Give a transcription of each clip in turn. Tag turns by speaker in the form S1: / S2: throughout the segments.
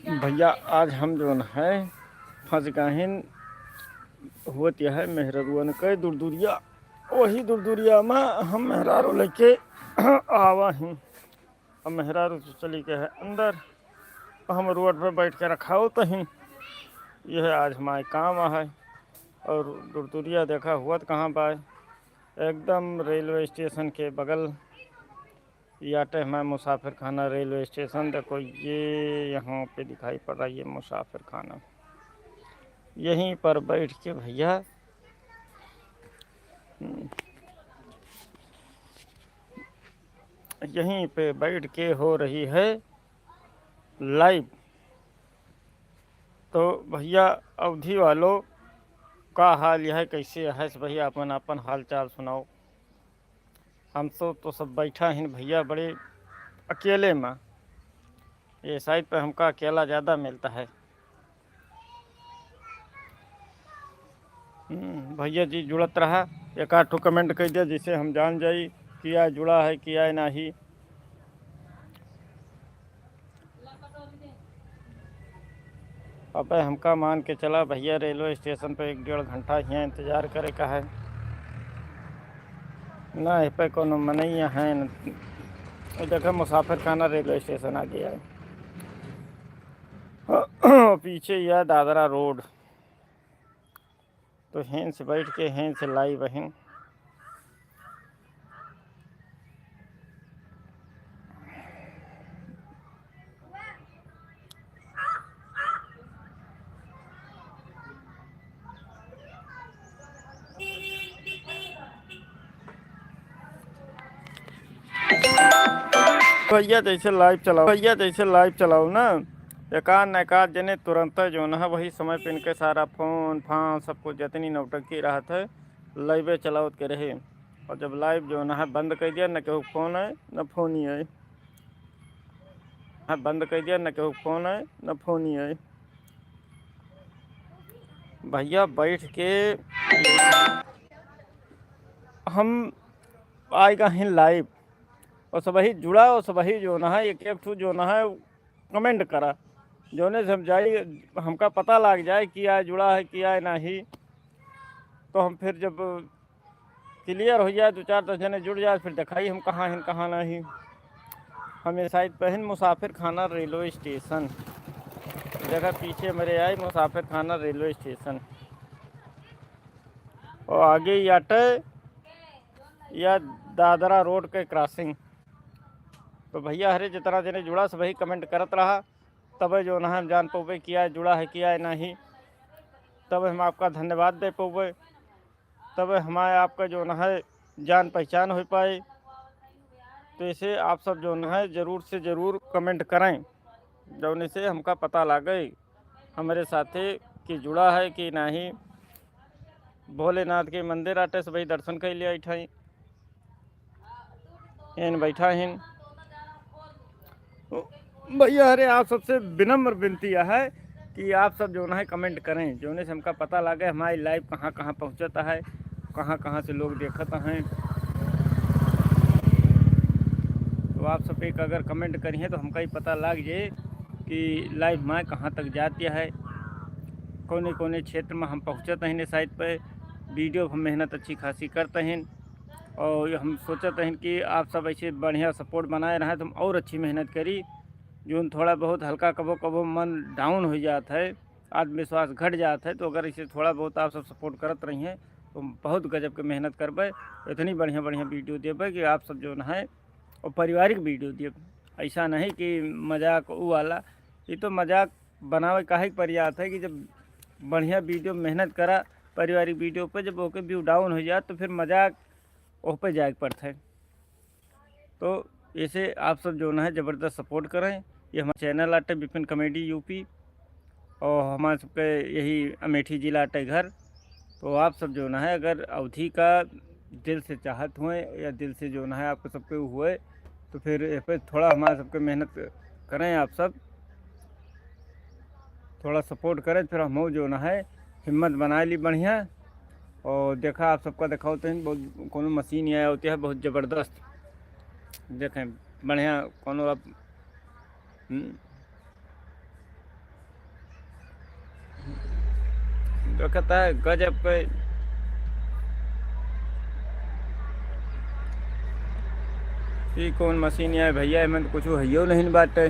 S1: भैया आज हम जो है फंस गए हैं। होत यह है मेहरुअन के दूरदूरिया, वही दूरदूरिया में हम मेहरारू लेके आवा हैं। अब मेहरारू तो चली के है अंदर, हम रोड पर बैठ के रखा हो तहीं। यह आज हमारे काम है। और दूरदूरिया देखा हुआ तो कहाँ पाए, एकदम रेलवे स्टेशन के बगल याटे हमारे मुसाफिर खाना रेलवे स्टेशन। देखो ये यहाँ पे दिखाई पड़ रहा है, ये मुसाफिर खाना। यहीं पर बैठ के भैया यहीं पे बैठ के हो रही है लाइव। तो भैया अवधि वालों का हाल यह है, कैसे है भैया? अपन अपन हाल चाल सुनाओ। हम तो सब बैठा हैं भैया बड़े अकेले में। ये साइड पे हमका अकेला ज़्यादा मिलता है। भैया जी जुड़त रहा, एक आध ठो कमेंट कर दिया जिससे हम जान जाई किया जुड़ा है किया नहीं। अब हमका मान के चला भैया रेलवे स्टेशन पे 1-1.5 घंटा यहाँ इंतज़ार करे का है ना। इस पे कोनो मनैया है न। देखो मुसाफिर खाना रेलवे स्टेशन आ गया है। पीछे यह दादरा रोड। तो हैं से बैठ के हैं से लाइव हैं। भैया जैसे लाइव चलाओ ना, एकाध जने तुरंत जो न वही समय पे इनके सारा फोन फान सब कुछ जितनी नौटंकी रहा था लाइवे चलाओ के रहे। और जब लाइव जो न बंद कर दिया, न केहू फोन है न फोन ही है। बंद कर दिया, न केहू फोन है न फोन ही है। भैया बैठ के हम आएगा हैं लाइव, और सब ही जुड़ा और सब ही जो न है एक एक ठू जो न है कमेंट करा, जो ने समझाई हमका पता लग जाए कि आए जुड़ा है कि आए नहीं। तो हम फिर जब क्लियर हो जाए 2-4 जने जुड़ जाए, फिर दिखाई हम कहाँ हैं कहाँ नहीं। हमें साइड पहन मुसाफिर खाना रेलवे स्टेशन देखा, पीछे मेरे आए मुसाफिर खाना रेलवे स्टेशन। और आगे याटे या दादरा रोड के क्रॉसिंग। तो भैया हरे जितना जने जुड़ा सब ही कमेंट करत रहा, तब जो ना हम जान पावे किया जुड़ा है किया है नहीं। तब हम आपका धन्यवाद दे पावे, तब हमारे आपका जो न है जान पहचान हो पाए। तो इसे आप सब जो न है ज़रूर से ज़रूर कमेंट करें, जो से हमका पता लगे हमारे साथे कि जुड़ा है कि नहीं। भोलेनाथ के मंदिर आटे से भाई दर्शन कर लिया इठाई इन बैठा हैं। भैया अरे आप सबसे विनम्र विनती है कि आप सब जो है कमेंट करें, जो से हमका पता लगे हमारी लाइव कहाँ कहाँ पहुँचता है, कहाँ कहाँ से लोग देखते हैं। तो आप सब एक अगर कमेंट करिए तो हमका ही पता लग जाए कि लाइव में कहाँ तक जाती है, कोने कोने क्षेत्र में हम पहुँचते हैं। साइट पर वीडियो हम मेहनत अच्छी खासी करते हैं, और हम सोचते हैं कि आप सब ऐसे बढ़िया सपोर्ट बनाए रहें तो हम और अच्छी मेहनत करी। जो थोड़ा बहुत हल्का कबो कबो मन डाउन हो जाता है, आत्मविश्वास घट जाता है, तो अगर इसे थोड़ा बहुत आप सब सपोर्ट करते रही हैं तो बहुत गजब के मेहनत करबे, इतनी बढ़िया बढ़िया वीडियो देवे कि आप सब जो है और पारिवारिक वीडियो दिए। ऐसा नहीं कि मजाक वो वाला, ये तो मजाक बनावे काहे प्रयास है कि जब बढ़िया वीडियो मेहनत करा पारिवारिक वीडियो पर, जब ओके व्यू डाउन हो जाए तो फिर मजाक ओह पे जाए पड़ता है। तो ऐसे आप सब जो है ज़बरदस्त सपोर्ट करें। ये हमारा चैनल आटे विपिन कॉमेडी यूपी, और हमारे सबके यही अमेठी जिला आटे घर। तो आप सब जो है अगर अवधि का दिल से चाहत हुए या दिल से जो है आपको सबके हुए, तो फिर इस पर थोड़ा हमारे सबके मेहनत करें। आप सब थोड़ा सपोर्ट करें, फिर हम जो है हिम्मत बना ली बढ़िया। और देखा आप सबका दिखाओ तो बहुत कोनो मशीन आया होती है बहुत ज़बरदस्त, देखें बढ़िया कोनो आप तो कहता है गजब के। ये कौन मशीन है भैया, मैं तो कुछ है नहीं बाटे,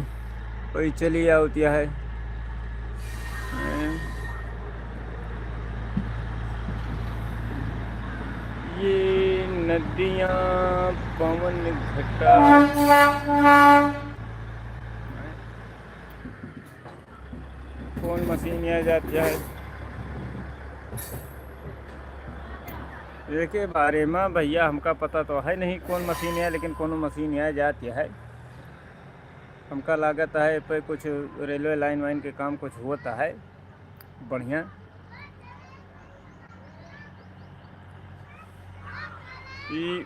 S1: कोई चली होती है। ये नदियाँ पवन घटा, कौन मशीन आ जाती है इसके बारे में भैया हमका पता तो है नहीं कौन मशीन है, लेकिन कौन मशीन आ जाती है। हमका लागत है पे कुछ रेलवे लाइन वाइन के काम कुछ होता है बढ़िया। ये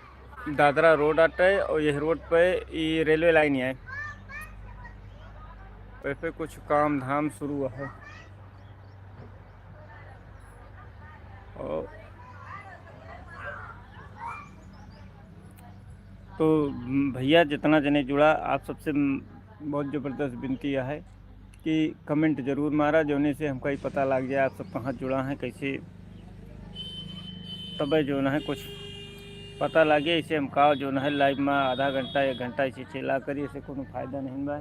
S1: दादरा रोड आता है और यह रोड पे ये रेलवे लाइन है, पे कुछ काम धाम शुरू है। और तो भैया जितना जने जुड़ा, आप सबसे बहुत ज़बरदस्त विनती है कि कमेंट ज़रूर मारा, जोने से हमका ही पता लग जाए आप सब कहाँ जुड़ा हैं कैसे, तब जो है कुछ पता लगे। इसे हम का जो है लाइव में आधा घंटा 1 घंटा इसे चला करिए, इसे कोई फ़ायदा नहीं बा।